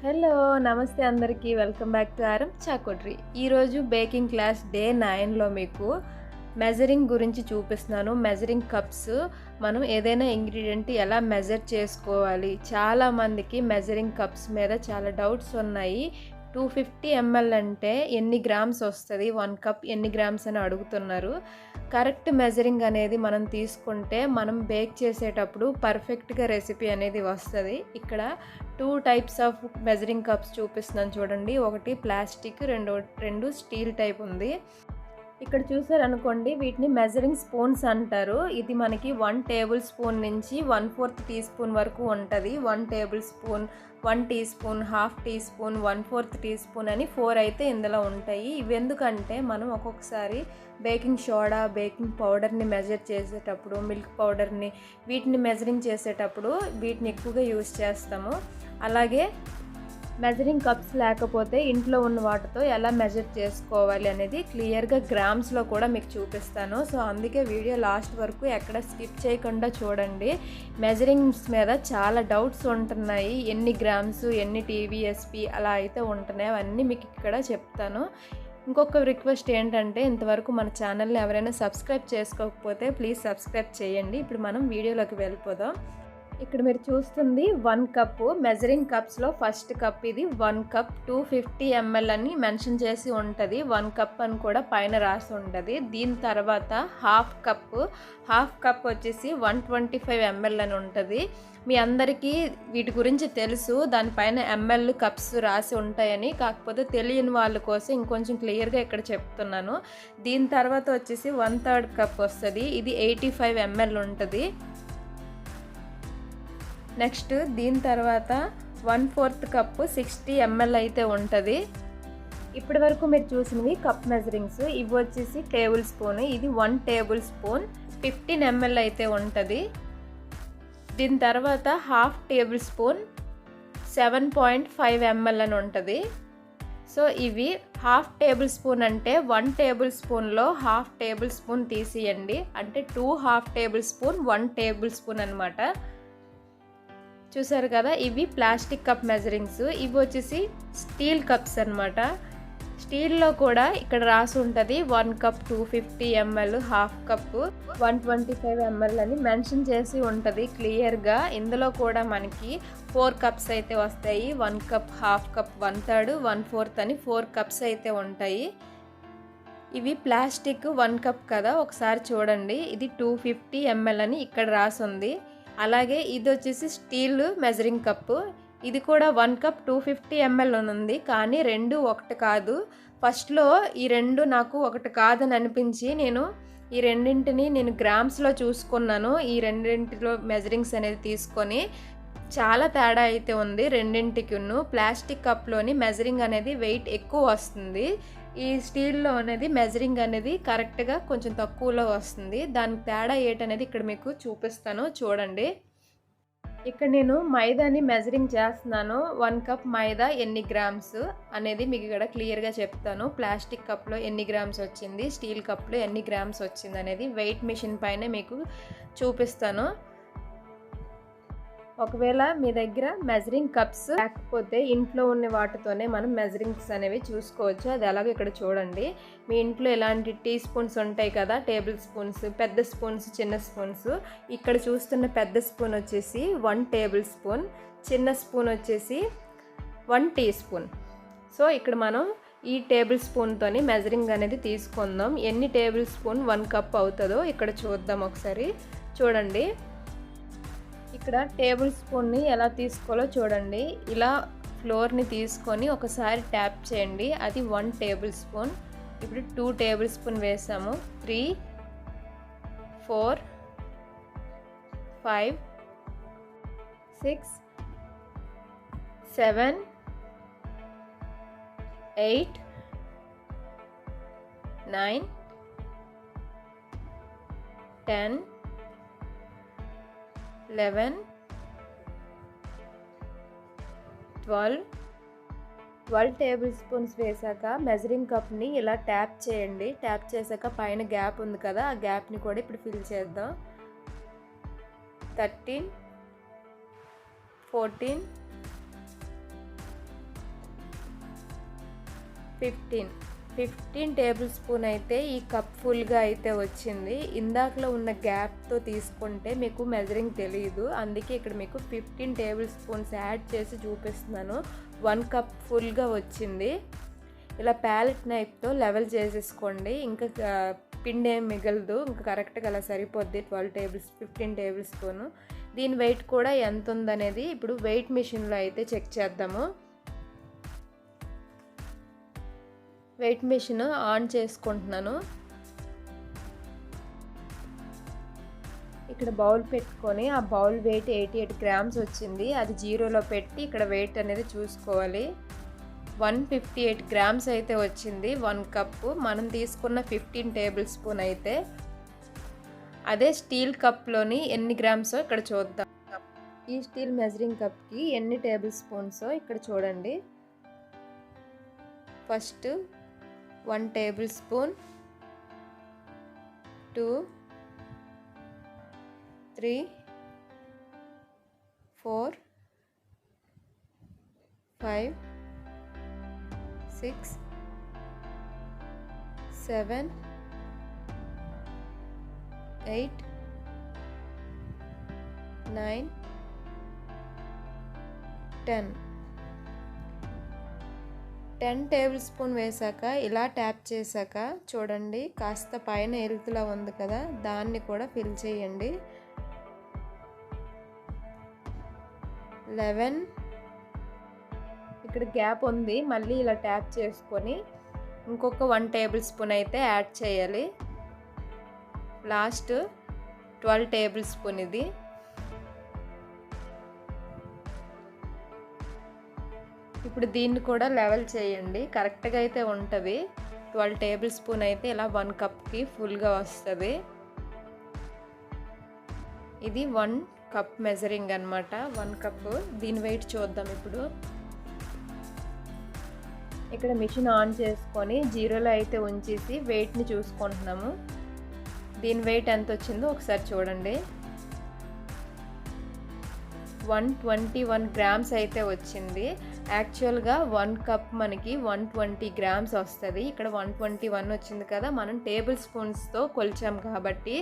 Hello నమస్తే అందరికీ welcome back to ఆరం చాకోట్రీ. ఈరోజు బేకింగ్ క్లాస్ డే 9లో మీకు మెజరింగ్ గురించి చూపిస్తున్నాను. మెజరింగ్ కప్స్ మనం ఏదైనా ఇంగ్రీడియంట్ ఎలా మెజర్ చేసుకోవాలి, చాలామందికి మెజరింగ్ కప్స్ మీద చాలా డౌట్స్ ఉన్నాయి. 250 ml అంటే ఎన్ని గ్రామ్స్ వస్తుంది, 1 కప్ ఎన్ని గ్రామ్స్ అని అడుగుతున్నారు. కరెక్ట్ మెజరింగ్ అనేది మనం తీసుకుంటే మనం బేక్ చేసేటప్పుడు పర్ఫెక్ట్గా రెసిపీ అనేది వస్తుంది. ఇక్కడ 2 టైప్స్ ఆఫ్ మెజరింగ్ కప్స్ చూపిస్తున్నాను చూడండి. ఒకటి ప్లాస్టిక్, రెండు స్టీల్ టైప్ ఉంది. ఇక్కడ చూసారనుకోండి, వీటిని మెజరింగ్ స్పూన్స్ అంటారు. ఇది మనకి 1 టేబుల్ స్పూన్ నుంచి 1/4 టీ స్పూన్ వరకు ఉంటుంది. 1 tablespoon, 1 teaspoon, half teaspoon, 1/4 teaspoon అని 4 అయితే ఇందులో ఉంటాయి. ఇవి ఎందుకంటే మనం ఒక్కొక్కసారి బేకింగ్ సోడా, బేకింగ్ పౌడర్ని మెజర్ చేసేటప్పుడు, మిల్క్ పౌడర్ని, వీటిని మెజరింగ్ చేసేటప్పుడు వీటిని ఎక్కువగా యూజ్ చేస్తాము. అలాగే మెజరింగ్ కప్స్ లేకపోతే ఇంట్లో ఉన్న వాటితో ఎలా మెజర్ చేసుకోవాలి అనేది క్లియర్గా గ్రామ్స్లో కూడా మీకు చూపిస్తాను. సో అందుకే వీడియో లాస్ట్ వరకు ఎక్కడ స్కిప్ చేయకుండా చూడండి. మెజరింగ్స్ మీద చాలా డౌట్స్ ఉంటున్నాయి. ఎన్ని గ్రామ్స్, ఎన్ని TVSP అలా అయితే ఉంటున్నాయి, అవన్నీ మీకు ఇక్కడ చెప్తాను. ఇంకొక రిక్వెస్ట్ ఏంటంటే, ఇంతవరకు మన ఛానల్ని ఎవరైనా సబ్స్క్రైబ్ చేసుకోకపోతే ప్లీజ్ సబ్స్క్రైబ్ చేయండి. ఇప్పుడు మనం వీడియోలోకి వెళ్ళిపోదాం. ఇక్కడ మీరు చూస్తుంది 1 కప్పు. మెజరింగ్ కప్స్లో ఫస్ట్ కప్ ఇది 1 కప్ 250 ml అని మెన్షన్ చేసి ఉంటుంది. 1 కప్ అని కూడా పైన రాసి ఉంటుంది. దీని తర్వాత హాఫ్ కప్ వచ్చేసి 125 ml అని ఉంటుంది. మీ అందరికీ వీటి గురించి తెలుసు, దానిపైన ml కప్స్ రాసి ఉంటాయని. కాకపోతే తెలియని వాళ్ళ కోసం ఇంకొంచెం క్లియర్గా ఇక్కడ చెప్తున్నాను. దీని తర్వాత వచ్చేసి 1/3 కప్ వస్తుంది. ఇది 85 ml ఉంటుంది. నెక్స్ట్ దీని తర్వాత 1/4 కప్పు 60 ml అయితే ఉంటుంది. ఇప్పటి వరకు మీరు చూసినవి కప్ మెజరింగ్స్. ఇవి వచ్చేసి టేబుల్ స్పూన్. ఇది 1 టేబుల్ స్పూన్ 15 ml అయితే ఉంటుంది. దీని తర్వాత హాఫ్ టేబుల్ స్పూన్ 7.5 ml అని ఉంటుంది. సో ఇవి హాఫ్ టేబుల్ స్పూన్ అంటే 1 టేబుల్ స్పూన్లో హాఫ్ టేబుల్ స్పూన్ తీసియండి. అంటే 2 half table spoon 1 table spoon అనమాట. చూసారు కదా, ఇవి ప్లాస్టిక్ కప్ మెజరింగ్స్. ఇవి వచ్చేసి స్టీల్ కప్స్ అనమాట. స్టీల్లో కూడా ఇక్కడ రాసి ఉంటుంది 1 cup 250 ml, half cup 125 ml అని మెన్షన్ చేసి ఉంటుంది క్లియర్గా. ఇందులో కూడా మనకి 4 కప్స్ అయితే వస్తాయి. 1 కప్, హాఫ్ కప్, 1/3, 1/4 అని 4 కప్స్ అయితే ఉంటాయి. ఇవి ప్లాస్టిక్ 1 కప్ కదా, ఒకసారి చూడండి. ఇది 250 ml అని ఇక్కడ రాసి ఉంది. అలాగే ఇది వచ్చేసి స్టీల్ మెజరింగ్ కప్పు. ఇది కూడా 1 కప్ 250 ml ఉంది. కానీ రెండు ఒకటి కాదు. ఫస్ట్లో ఈ రెండు నాకు ఒకటి కాదని అనిపించి ఈ రెండింటిని నేను గ్రామ్స్లో చూసుకున్నాను. ఈ రెండింటిలో మెజరింగ్స్ అనేది తీసుకొని చాలా తేడా అయితే ఉంది రెండింటికిను. ప్లాస్టిక్ కప్లోని మెజరింగ్ అనేది వెయిట్ ఎక్కువ వస్తుంది. ఈ స్టీల్లో అనేది మెజరింగ్ అనేది కరెక్ట్గా కొంచెం తక్కువలో వస్తుంది. దానికి తేడా ఏంటనేది ఇక్కడ మీకు చూపిస్తాను చూడండి. ఇక్కడ నేను మైదాని మెజరింగ్ చేస్తున్నాను. 1 కప్ మైదా ఎన్ని గ్రామ్స్ అనేది మీకు ఇక్కడ క్లియర్గా చెప్తాను. ప్లాస్టిక్ కప్లో ఎన్ని గ్రామ్స్ వచ్చింది, స్టీల్ కప్లో ఎన్ని గ్రామ్స్ వచ్చింది అనేది వెయిట్ మిషన్ పైన మీకు చూపిస్తాను. ఒకవేళ మీ దగ్గర మెజరింగ్ కప్స్ లేకపోతే ఇంట్లో ఉన్న వాటితోనే మనం మెజరింగ్స్ అనేవి చూసుకోవచ్చు. అది ఎలాగో ఇక్కడ చూడండి. మీ ఇంట్లో ఎలాంటి టీ స్పూన్స్ ఉంటాయి కదా, టేబుల్ స్పూన్స్, పెద్ద స్పూన్స్, చిన్న స్పూన్స్. ఇక్కడ చూస్తున్న పెద్ద స్పూన్ వచ్చేసి 1 టేబుల్ స్పూన్, చిన్న స్పూన్ వచ్చేసి 1 టీ స్పూన్. సో ఇక్కడ మనం ఈ టేబుల్ స్పూన్తోని మెజరింగ్ అనేది తీసుకుందాం. ఎన్ని టేబుల్ స్పూన్ 1 కప్ అవుతుందో ఇక్కడ చూద్దాం ఒకసారి. చూడండి, ఇక్కడ టేబుల్ స్పూన్ని ఎలా తీసుకోవాలో చూడండి. ఇలా ఫ్లోర్ని తీసుకొని ఒకసారి ట్యాప్ చేయండి. అది 1 టేబుల్ స్పూన్. ఇప్పుడు 2 టేబుల్ స్పూన్ వేసాము. 3, 4, 5, 6, 7, 8, 9, 10, 11, 12 టేబుల్ స్పూన్స్ వేసాక మెజరింగ్ కప్ని ఇలా ట్యాప్ చేయండి. ట్యాప్ చేశాక పైన గ్యాప్ ఉంది కదా, ఆ గ్యాప్ని కూడా ఇప్పుడు ఫిల్ చేద్దాం. 13, 14, 15 టేబుల్ స్పూన్ అయితే ఈ కప్ ఫుల్గా అయితే వచ్చింది. ఇందాకలో ఉన్న గ్యాప్తో తీసుకుంటే మీకు మెజరింగ్ తెలియదు, అందుకే ఇక్కడ మీకు 15 టేబుల్ స్పూన్స్ యాడ్ చేసి చూపిస్తున్నాను. 1 కప్ ఫుల్గా వచ్చింది. ఇలా ప్యాలెట్ నైఫ్తో లెవెల్ చేసేసుకోండి, ఇంకా పిండి ఏం మిగలదు, ఇంకా కరెక్ట్గా అలా సరిపోద్ది. 15 టేబుల్ స్పూను. దీని వెయిట్ కూడా ఎంత ఉందనేది ఇప్పుడు వెయిట్ మిషన్లో అయితే చెక్ చేద్దాము. వెయిట్ మిషన్ ఆన్ చేసుకుంటున్నాను. ఇక్కడ బౌల్ పెట్టుకొని ఆ బౌల్ వెయిట్ 88 గ్రామ్స్ వచ్చింది. అది జీరోలో పెట్టి ఇక్కడ వెయిట్ అనేది చూసుకోవాలి. 158 గ్రామ్స్ అయితే వచ్చింది 1 కప్పు. మనం తీసుకున్న 15 టేబుల్ స్పూన్ అయితే. అదే స్టీల్ కప్లోని ఎన్ని గ్రామ్సో ఇక్కడ చూద్దాం. ఈ స్టీల్ మెజరింగ్ కప్కి ఎన్ని టేబుల్ స్పూన్సో ఇక్కడ చూడండి. First 1 table spoon, 2, 3, 4, 5, 6, 7, 8, 9, 10 table spoon వేసాక ఇలా ట్యాప్ చేశాక చూడండి కాస్త పైన ఎలుతులా ఉంది కదా, దాన్ని కూడా ఫిల్ చేయండి. 11 ఇక్కడ గ్యాప్ ఉంది, మళ్ళీ ఇలా ట్యాప్ చేసుకొని ఇంకొక 1 టేబుల్ స్పూన్ అయితే యాడ్ చేయాలి. లాస్ట్ 12 టేబుల్ స్పూన్ ఇది. ఇప్పుడు దీన్ని కూడా లెవెల్ చేయండి, కరెక్ట్గా అయితే ఉంటుంది. 12 టేబుల్ స్పూన్ అయితే ఇలా 1 కప్కి ఫుల్గా వస్తుంది. ఇది 1 కప్ మెజరింగ్ అనమాట, 1 కప్. దీని వెయిట్ చూద్దాం ఇప్పుడు. ఇక్కడ మిషన్ ఆన్ చేసుకొని జీరోలో అయితే ఉంచేసి వెయిట్ని చూసుకుంటున్నాము. దీని వెయిట్ ఎంత వచ్చిందో ఒకసారి చూడండి. 121 గ్రామ్స్ అయితే వచ్చింది. యాక్చువల్గా 1 కప్ మనకి 120 గ్రామ్స్ వస్తుంది. ఇక్కడ 121 వచ్చింది కదా, మనం టేబుల్ స్పూన్స్తో కొలిచాం కాబట్టి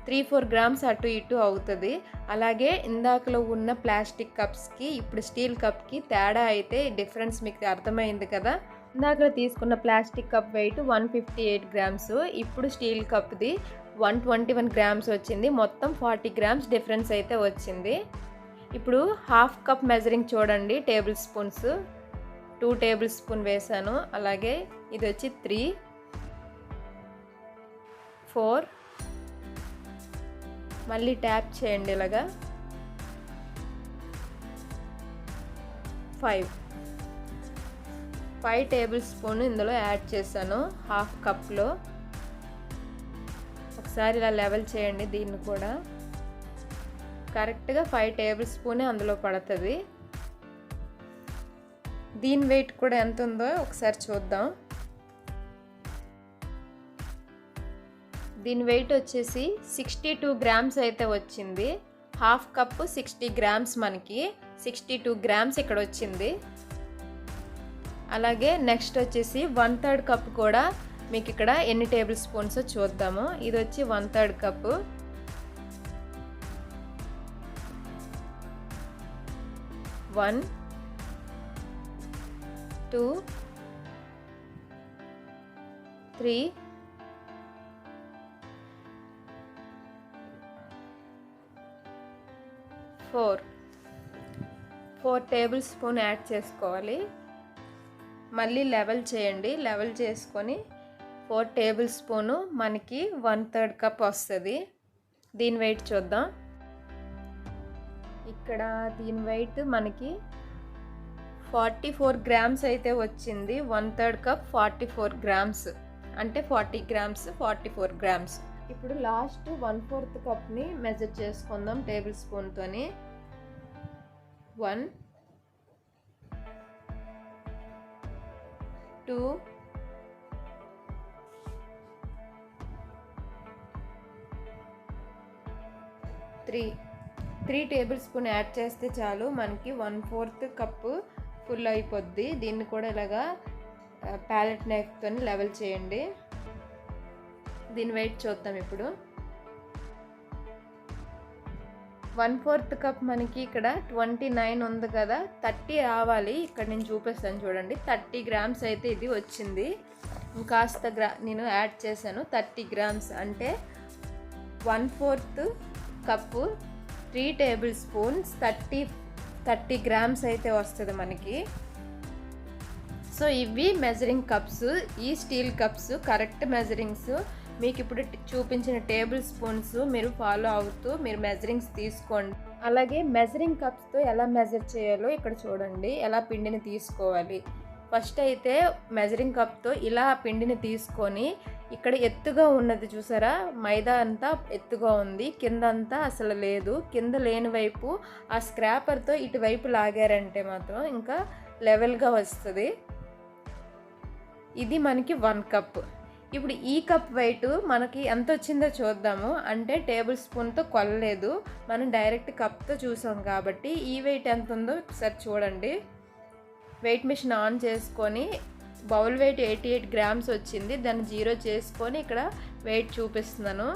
3-4 గ్రామ్స్ అటు ఇటు అవుతుంది. అలాగే ఇందాకలో ఉన్న ప్లాస్టిక్ కప్స్కి ఇప్పుడు స్టీల్ కప్కి తేడా అయితే డిఫరెన్స్ మీకు అర్థమైంది కదా. ఇందాకలో తీసుకున్న ప్లాస్టిక్ కప్ వెయిట్ 158 గ్రామ్స్, ఇప్పుడు స్టీల్ కప్ది 121 గ్రామ్స్ వచ్చింది. మొత్తం 40 గ్రామ్స్ డిఫరెన్స్ అయితే వచ్చింది. ఇప్పుడు హాఫ్ కప్ మెజరింగ్ చూడండి. టేబుల్ స్పూన్స్ 2 టేబుల్ స్పూన్ వేసాను. అలాగే ఇది వచ్చి 3, 4, మళ్ళీ ట్యాప్ చేయండి ఇలాగా, 5 టేబుల్ స్పూన్ ఇందులో యాడ్ చేశాను హాఫ్ కప్లో. ఒకసారి ఇలా లెవెల్ చేయండి, దీన్ని కూడా కరెక్ట్గా 5 టేబుల్ స్పూనే అందులో పడుతుంది. దీని వెయిట్ కూడా ఎంత ఉందో ఒకసారి చూద్దాం. దీని వెయిట్ వచ్చేసి 62 గ్రామ్స్ అయితే వచ్చింది. హాఫ్ కప్పు 60 గ్రామ్స్, మనకి 62 గ్రామ్స్ ఇక్కడ వచ్చింది. అలాగే నెక్స్ట్ వచ్చేసి 1/3 కప్ కూడా మీకు ఇక్కడ ఎన్ని టేబుల్ స్పూన్స్ చూద్దాము. ఇది వచ్చి 1/3 కప్పు. 1, 2, 3, 4 టేబుల్ స్పూన్ యాడ్ చేసుకోవాలి. మళ్ళీ లెవెల్ చేయండి. లెవెల్ చేసుకొని 4 టేబుల్ స్పూను మనకి 1/3 కప్ వస్తుంది. దీని వెయిట్ చూద్దాం. ఇక్కడ దీని వెయిట్ మనకి 44 గ్రామ్స్ అయితే వచ్చింది. 1/3 కప్ 44 గ్రామ్స్ అంటే 40 గ్రామ్స్ 44 గ్రామ్స్. ఇప్పుడు లాస్ట్ 1/4 కప్ని మెజర్ చేసుకుందాం టేబుల్ స్పూన్తోని. 1, 2, 3 టేబుల్ స్పూన్ యాడ్ చేస్తే చాలు, మనకి 1/4 కప్పు ఫుల్ అయిపోద్ది. దీన్ని కూడా ఇలాగా ప్యాలెట్ నైఫ్తో లెవెల్ చేయండి. దీని వెయిట్ చూద్దాం ఇప్పుడు. 1/4 కప్ మనకి ఇక్కడ 29 ఉంది కదా, 30 రావాలి. ఇక్కడ నేను చూపిస్తాను చూడండి. 30 గ్రామ్స్ అయితే ఇది వచ్చింది. ఇంకాస్త నేను యాడ్ చేశాను. 30 గ్రామ్స్ అంటే 1/4 కప్పు 3 టేబుల్ స్పూన్స్ 30 గ్రామ్స్ అయితే వస్తుంది మనకి. సో ఇవి మెజరింగ్ కప్స్. ఈ స్టీల్ కప్స్ కరెక్ట్ మెజరింగ్స్. మీకు ఇప్పుడు చూపించిన టేబుల్ స్పూన్స్ మీరు ఫాలో అవుతూ మీరు మెజరింగ్స్ తీసుకోండి. అలాగే మెజరింగ్ కప్స్తో ఎలా మెజర్ చేయాలో ఇక్కడ చూడండి, ఎలా పిండిని తీసుకోవాలి. ఫస్ట్ అయితే మెజరింగ్ కప్తో ఇలా పిండిని తీసుకొని ఇక్కడ ఎత్తుగా ఉన్నది చూసారా, మైదా అంతా ఎత్తుగా ఉంది, కింద అంతా అసలు లేదు. కింద లేని వైపు ఆ స్క్రాపర్తో ఇటువైపు లాగారంటే మాత్రం ఇంకా లెవెల్గా వస్తుంది. ఇది మనకి 1 కప్. ఇప్పుడు ఈ కప్ వెయిట్ మనకి ఎంత వచ్చిందో చూద్దాము. అంటే టేబుల్ స్పూన్తో కొలలేదు, మనం డైరెక్ట్ కప్తో చూసాం కాబట్టి ఈ వెయిట్ ఎంత ఉందో ఒకసారి చూడండి. వెయిట్ మిషన్ ఆన్ చేసుకొని బౌల్ వెయిట్ 88 గ్రామ్స్ వచ్చింది. దాన్ని 0 చేసుకొని ఇక్కడ వెయిట్ చూపిస్తున్నాను.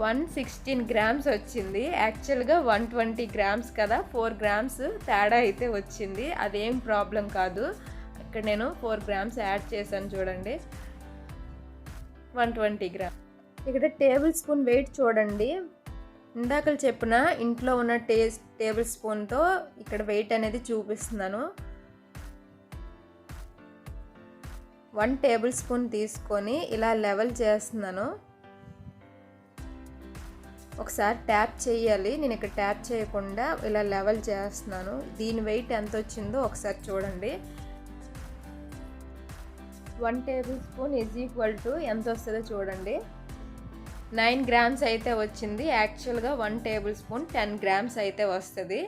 116 గ్రామ్స్ వచ్చింది. యాక్చువల్గా 120 గ్రామ్స్ కదా, 4 గ్రామ్స్ తేడా అయితే వచ్చింది. అదేం ప్రాబ్లం కాదు. ఇక్కడ నేను 4 గ్రామ్స్ యాడ్ చేశాను చూడండి. 120 గ్రామ్. ఇక్కడ టేబుల్ స్పూన్ వెయిట్ చూడండి. ఇందాక చెప్పిన ఇంట్లో ఉన్న టేబుల్ స్పూన్తో ఇక్కడ వెయిట్ అనేది చూపిస్తున్నాను. 1 టేబుల్ స్పూన్ తీసుకొని ఇలా లెవెల్ చేస్తున్నాను. ఒకసారి ట్యాప్ చేయాలి, నేను ఇక్కడ ట్యాప్ చేయకుండా ఇలా లెవెల్ చేస్తున్నాను. దీని వెయిట్ ఎంత వచ్చిందో ఒకసారి చూడండి. 1 table spoon is equal to ఎంత వస్తుందో చూడండి. 9 గ్రామ్స్ అయితే వచ్చింది. యాక్చువల్గా 1 టేబుల్ స్పూన్ 10 గ్రామ్స్ అయితే వస్తుంది.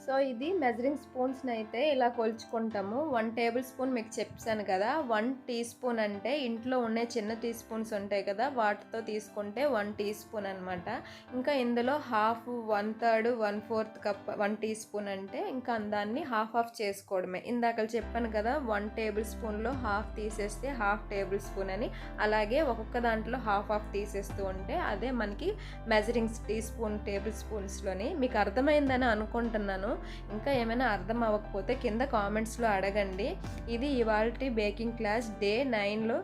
సో ఇది మెజరింగ్ స్పూన్స్ని అయితే ఇలా కొలుచుకుంటాము. 1 టేబుల్ స్పూన్ మీకు చెప్పాను కదా, 1 టీ స్పూన్ అంటే ఇంట్లో ఉండే చిన్న టీ స్పూన్స్ ఉంటాయి కదా, వాటితో తీసుకుంటే 1 టీ స్పూన్ అనమాట. ఇంకా ఇందులో హాఫ్, 1/3, 1/4 కప్ 1 టీ స్పూన్ అంటే ఇంకా దాన్ని హాఫ్ చేసుకోవడమే. ఇందాక చెప్పాను కదా, 1 టేబుల్ స్పూన్లో హాఫ్ తీసేస్తే హాఫ్ టేబుల్ స్పూన్ అని. అలాగే ఒక్కొక్క దాంట్లో హాఫ్ తీసేస్తూ ఉంటే అదే మనకి మెజరింగ్ టీ స్పూన్ టేబుల్ స్పూన్స్లోని. మీకు అర్థమైందని అనుకుంటున్నాను. ఇంకా ఏమైనా అర్థం అవ్వకపోతే కింద కామెంట్స్లో అడగండి. ఇది ఇవాల్టి బేకింగ్ క్లాస్ డే 9లో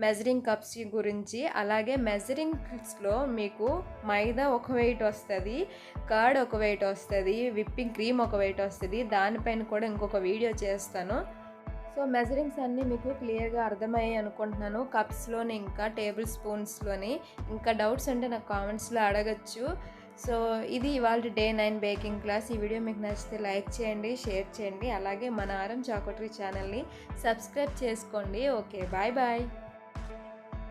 మెజరింగ్ కప్స్ గురించి. అలాగే మెజరింగ్స్లో మీకు మైదా ఒక వెయిట్ వస్తుంది, కర్డ్ ఒక వెయిట్ వస్తుంది, విప్పింగ్ క్రీమ్ ఒక వెయిట్ వస్తుంది. దానిపైన కూడా ఇంకొక వీడియో చేస్తాను. సో మెజరింగ్స్ అన్నీ మీకు క్లియర్గా అర్థమయ్యాయి అనుకుంటున్నాను. కప్స్లోని ఇంకా టేబుల్ స్పూన్స్లోని. ఇంకా డౌట్స్ ఉంటే నాకు కామెంట్స్లో అడగచ్చు. సో ఇది ఇవాళ డే 9 బేకింగ్ క్లాస్. ఈ వీడియో మీకు నచ్చితే లైక్ చేయండి, షేర్ చేయండి. అలాగే మన ఆరం చాకోటరీ ఛానల్ని సబ్స్క్రైబ్ చేసుకోండి. Okay, bye bye.